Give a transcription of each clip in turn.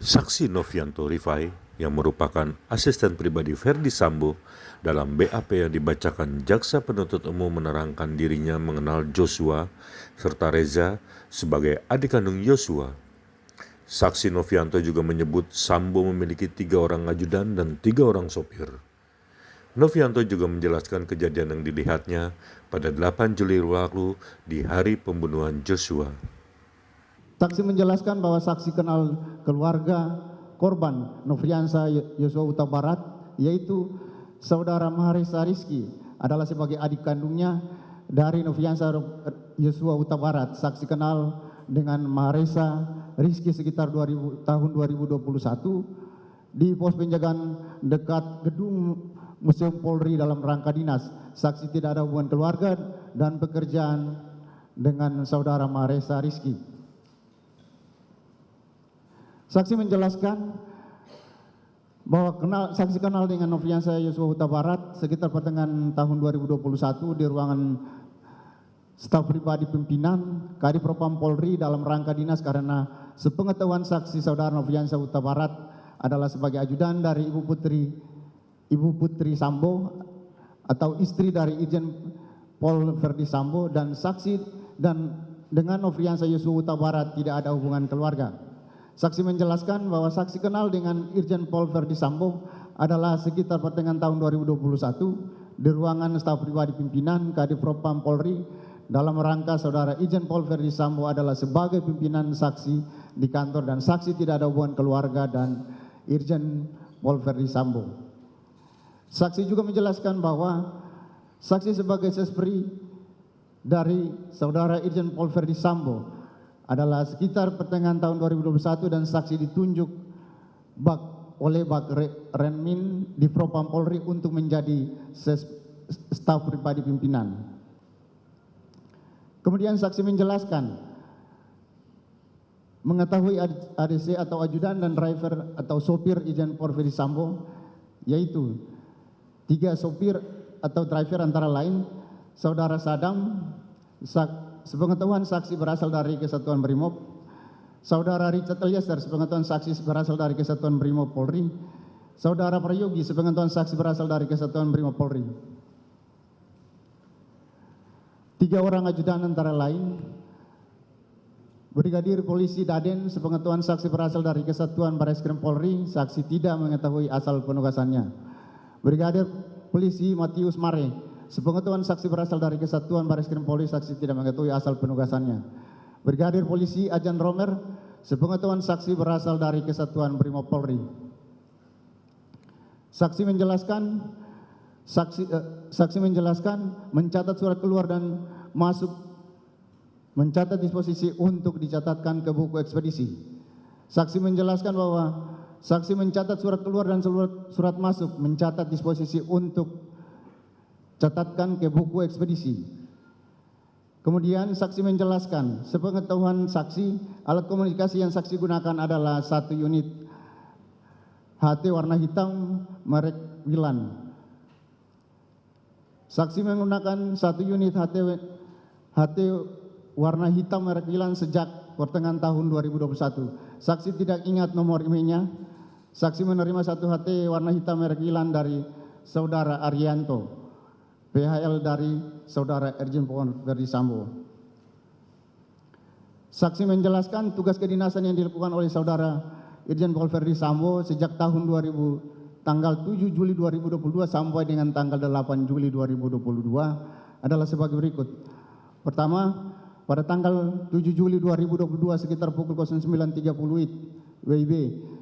Saksi Novianto Rifai yang merupakan asisten pribadi Verdi Sambo dalam BAP yang dibacakan jaksa penuntut umum menerangkan dirinya mengenal Joshua serta Reza sebagai adik kandung Yosua. Saksi Novianto juga menyebut Sambo memiliki 3 orang ajudan dan 3 orang sopir. Novianto juga menjelaskan kejadian yang dilihatnya pada 8 Juli lalu di hari pembunuhan Joshua. Saksi menjelaskan bahwa saksi kenal keluarga korban Nofriansah Yosua Huta Barat, yaitu saudara Maharesa Rizky adalah sebagai adik kandungnya dari Nofriansah Yosua Huta Barat. Saksi kenal dengan Maharesa Rizky sekitar tahun 2021 di pos penjagaan dekat gedung Museum Polri dalam rangka dinas. Saksi tidak ada hubungan keluarga dan pekerjaan dengan saudara Maharesa Rizky. Saksi menjelaskan bahwa saksi kenal dengan Nofriansah Yosua Huta Barat sekitar pertengahan tahun 2021 di ruangan staf pribadi pimpinan Kadif Propam Polri dalam rangka dinas, karena sepengetahuan saksi saudara Nofriansah Huta Barat adalah sebagai ajudan dari Ibu Putri Sambo atau istri dari Irjen Pol Verdi Sambo, dan saksi dan dengan Nofriansah Yosua Huta Barat tidak ada hubungan keluarga. Saksi menjelaskan bahwa saksi kenal dengan Irjen Pol Verdi Sambo adalah sekitar pertengahan tahun 2021 di ruangan staf pribadi pimpinan Kadif Propam Polri dalam rangka saudara Irjen Pol Verdi Sambo adalah sebagai pimpinan saksi di kantor, dan saksi tidak ada hubungan keluarga dan Irjen Pol Verdi Sambo. Saksi juga menjelaskan bahwa saksi sebagai sespri dari saudara Irjen Pol Verdi Sambo adalah sekitar pertengahan tahun 2021 dan saksi ditunjuk oleh Bak Renmin di Propam Polri untuk menjadi staf pribadi pimpinan. Kemudian saksi menjelaskan mengetahui ADC atau ajudan dan driver atau sopir Irjen Pol Verdi Sambo, yaitu 3 sopir atau driver antara lain saudara Sadam, sepengetahuan saksi berasal dari Kesatuan Brimob, saudara Richard Eliezer sepengetahuan saksi berasal dari Kesatuan Brimob Polri, saudara Prayogi sepengetahuan saksi berasal dari Kesatuan Brimob Polri. 3 orang ajudan antara lain Brigadir Polisi Daden sepengetahuan saksi berasal dari Kesatuan Barreskrim Polri, saksi tidak mengetahui asal penugasannya. Brigadir Polisi Matius Mare sepengetahuan saksi berasal dari Kesatuan Barreskrim Polri, saksi tidak mengetahui asal penugasannya. Brigadir Polisi Ajan Romer sepengetahuan saksi berasal dari Kesatuan Brimob Polri. Saksi menjelaskan mencatat surat keluar dan masuk, mencatat disposisi untuk dicatatkan ke buku ekspedisi. Saksi menjelaskan bahwa saksi mencatat surat keluar dan surat masuk, mencatat disposisi untuk catatkan ke buku ekspedisi. Kemudian saksi menjelaskan sepengetahuan saksi alat komunikasi yang saksi gunakan adalah 1 unit HT warna hitam merek Wilan. Saksi menggunakan 1 unit HT warna hitam merek Wilan sejak pertengahan tahun 2021. Saksi tidak ingat nomor IMEI-nya. Saksi menerima 1 HT warna hitam merek Wilan dari saudara Arianto, PHL dari saudara Irjen Pol Verdi Sambo. Saksi menjelaskan tugas kedinasan yang dilakukan oleh saudara Irjen Pol Verdi Sambo sejak tanggal 7 Juli 2022 sampai dengan tanggal 8 Juli 2022 adalah sebagai berikut. Pertama, pada tanggal 7 Juli 2022 sekitar pukul 09.30 WIB,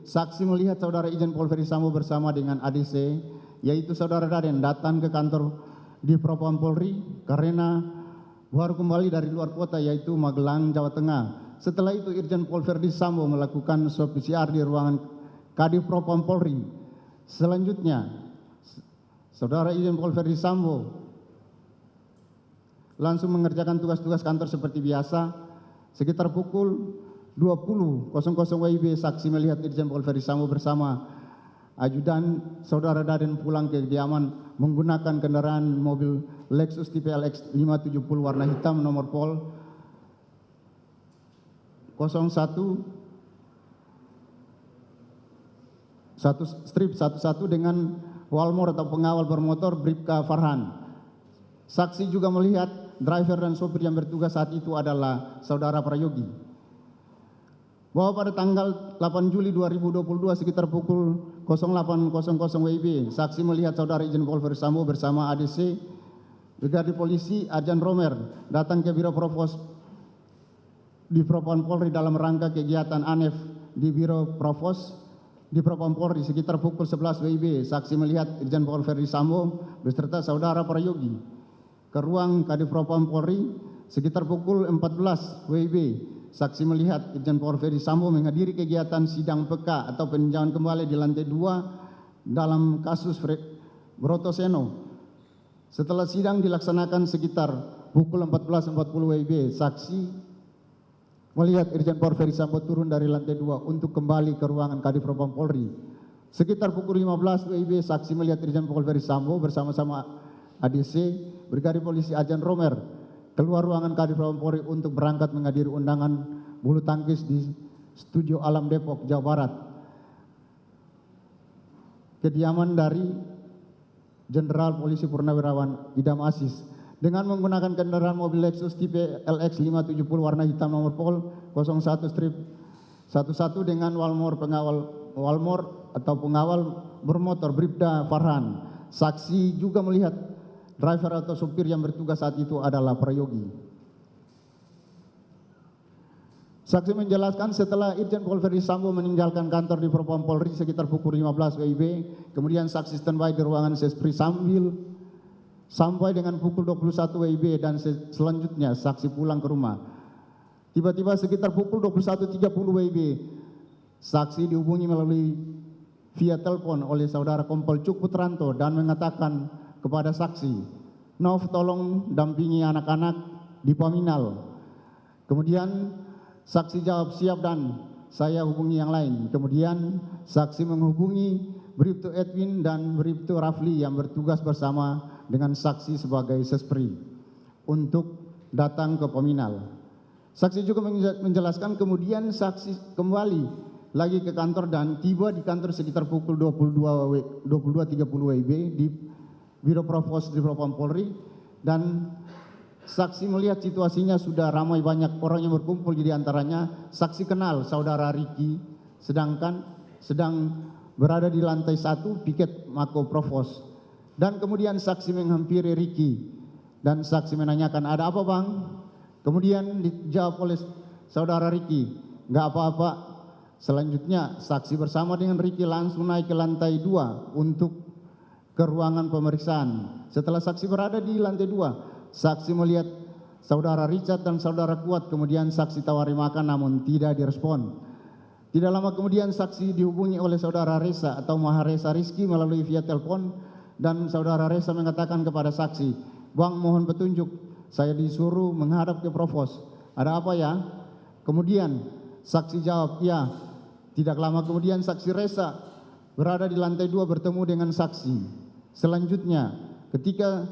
saksi melihat saudara Irjen Pol Verdi Sambo bersama dengan ADC, yaitu saudara Daden, datang ke kantor di Propam Polri karena baru kembali dari luar kota, yaitu Magelang, Jawa Tengah. Setelah itu Irjen Pol Verdi Sambo melakukan swab PCR di ruangan Kadif Propam Polri. Selanjutnya saudara Irjen Pol Verdi Sambo langsung mengerjakan tugas-tugas kantor seperti biasa. Sekitar pukul 20.00 WIB saksi melihat Irjen Pol Verdi Sambo bersama ajudan saudara Daden pulang ke kediaman menggunakan kendaraan mobil Lexus tipe LX 570 warna hitam nomor pol 01 strip 11 dengan Walmor atau pengawal bermotor Bribka Farhan. Saksi juga melihat driver dan sopir yang bertugas saat itu adalah saudara Prayogi. Bahwa pada tanggal 8 Juli 2022 sekitar pukul 08.00 WIB, saksi melihat saudara Irjen Pol Ferdisambo bersama ADC, Brigadir Polisi Arjan Romer datang ke Biro Provos di Propam Polri dalam rangka kegiatan ANEF di Biro Provos di Propam Polri sekitar pukul 11 WIB. Saksi melihat Irjen Pol Ferdisambo beserta saudara Prayogi ke ruang Kadif Propam Polri sekitar pukul 14 WIB. Saksi melihat Irjen Pol Ferdisambo menghadiri kegiatan sidang PK atau peninjauan kembali di lantai 2 dalam kasus Brotoseno. Setelah sidang dilaksanakan sekitar pukul 14.40 WIB, saksi melihat Irjen Pol Ferdisambo turun dari lantai 2 untuk kembali ke ruangan Kadif Propam Polri. Sekitar pukul 15 WIB, saksi melihat Irjen Pol Ferdisambo bersama-sama ADC, Brigadir Polisi Arjan Romer keluar ruangan Kadif Propam Polri untuk berangkat menghadiri undangan bulu tangkis di Studio Alam Depok, Jawa Barat. Kediaman dari Jenderal Polisi Purnawirawan Idam Aziz dengan menggunakan kendaraan mobil Lexus tipe LX 570 warna hitam nomor Pol 01 strip 11 dengan Walmor atau pengawal bermotor Bribda Farhan. Saksi juga melihat driver atau supir yang bertugas saat itu adalah Prayogi. Saksi menjelaskan setelah Irjen Pol Ferdisambo meninggalkan kantor di Propam Polri sekitar pukul 15 WIB, kemudian saksi standby di ruangan Sespri sampai dengan pukul 21 WIB dan selanjutnya saksi pulang ke rumah. Tiba-tiba sekitar pukul 21.30 WIB, saksi dihubungi melalui via telepon oleh saudara Kompol Cuk Putranto dan mengatakan kepada saksi, "Nov, tolong dampingi anak-anak di Paminal." Kemudian saksi jawab, "Siap," dan saya hubungi yang lain. Kemudian saksi menghubungi Bribtu Edwin dan Bribtu Rafli yang bertugas bersama dengan saksi sebagai sespri untuk datang ke Paminal. Saksi juga menjelaskan kemudian saksi kembali lagi ke kantor dan tiba di kantor sekitar pukul 22.30 WIB di Biro Provos di Propam Polri, dan saksi melihat situasinya sudah ramai banyak orang yang berkumpul. Jadi antaranya saksi kenal saudara Riki sedang berada di lantai 1 piket Mako Provos, dan kemudian saksi menghampiri Riki dan saksi menanyakan, "Ada apa, Bang?" Kemudian dijawab oleh saudara Riki, "Nggak apa-apa." Selanjutnya saksi bersama dengan Riki langsung naik ke lantai 2 untuk ke ruangan pemeriksaan. Setelah saksi berada di lantai 2, saksi melihat saudara Richard dan saudara Kuat, kemudian saksi tawari makan namun tidak direspon. Tidak lama kemudian saksi dihubungi oleh saudara Reza atau Maharesa Rizky melalui via telepon, dan saudara Reza mengatakan kepada saksi, "Bang, mohon petunjuk, saya disuruh menghadap ke Provos. Ada apa ya?" Kemudian saksi jawab, "Ya." Tidak lama kemudian saksi Reza berada di lantai 2 bertemu dengan saksi. Selanjutnya ketika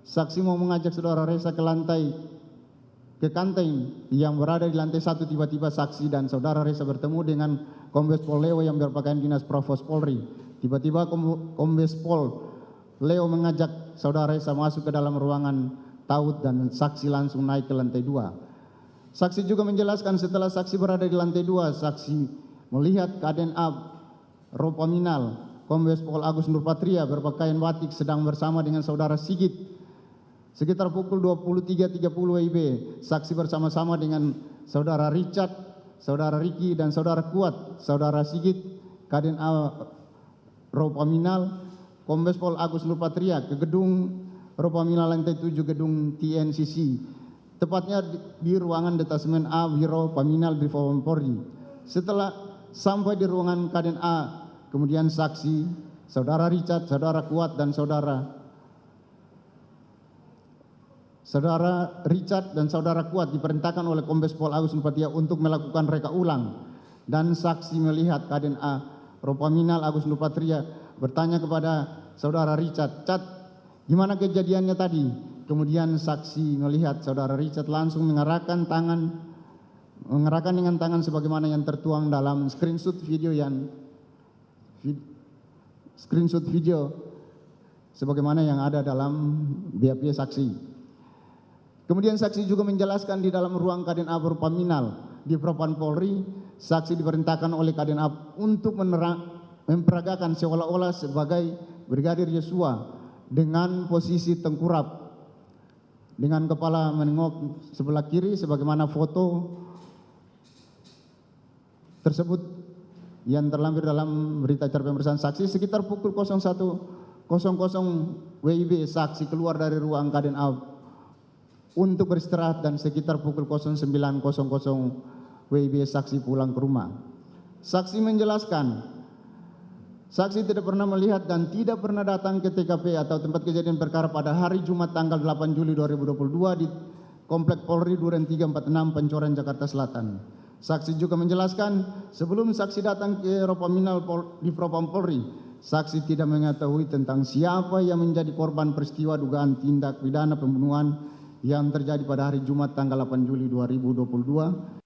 saksi mau mengajak saudara Reza ke kantin yang berada di lantai 1, tiba-tiba saksi dan saudara Reza bertemu dengan Kombes Pol Leo yang berpakaian dinas Provos Polri. Tiba-tiba Kombes Pol Leo mengajak saudara Reza masuk ke dalam ruangan taut dan saksi langsung naik ke lantai 2. Saksi juga menjelaskan setelah saksi berada di lantai 2, saksi melihat Kaden Ropaminal Kombes Pol Agus Nurpatria berpakaian batik sedang bersama dengan saudara Sigit. Sekitar pukul 23.30 WIB, saksi bersama-sama dengan saudara Richard, saudara Riki dan saudara Kuat, saudara Sigit, Kaden Ropaminal, Kombes Pol Agus Nurpatria ke gedung Ropaminal lantai 7 gedung TNCC, tepatnya di ruangan Detasemen A Biro Paminal di Propam Polri. Setelah sampai di ruangan Kaden A, kemudian saksi, saudara Richard, saudara Kuat dan saudara Richard dan saudara Kuat diperintahkan oleh Kombes Pol Agus Nurpatria untuk melakukan reka ulang, dan saksi melihat Kaden A Ropaminal Agus Nurpatria bertanya kepada saudara Richard, "Cat, gimana kejadiannya tadi?" Kemudian saksi melihat saudara Richard langsung mengerahkan dengan tangan sebagaimana yang tertuang dalam screenshot video yang screenshot video sebagaimana yang ada dalam BAP saksi. Kemudian saksi juga menjelaskan di dalam ruang Kadin A Paminal di Propam Polri, saksi diperintahkan oleh Kadin A untuk memperagakan seolah-olah sebagai Brigadir Yosua dengan posisi tengkurap dengan kepala menengok sebelah kiri sebagaimana foto tersebut yang terlampir dalam berita acara pemeriksaan saksi. Sekitar pukul 01.00 WIB saksi keluar dari ruang Kadin A untuk beristirahat dan sekitar pukul 09.00 WIB saksi pulang ke rumah. Saksi menjelaskan, saksi tidak pernah melihat dan tidak pernah datang ke TKP atau tempat kejadian perkara pada hari Jumat tanggal 8 Juli 2022 di Komplek Polri Duren 346 Pancoran Jakarta Selatan. Saksi juga menjelaskan sebelum saksi datang ke Ropaminal di Propam Polri, saksi tidak mengetahui tentang siapa yang menjadi korban peristiwa dugaan tindak pidana pembunuhan yang terjadi pada hari Jumat tanggal 8 Juli 2022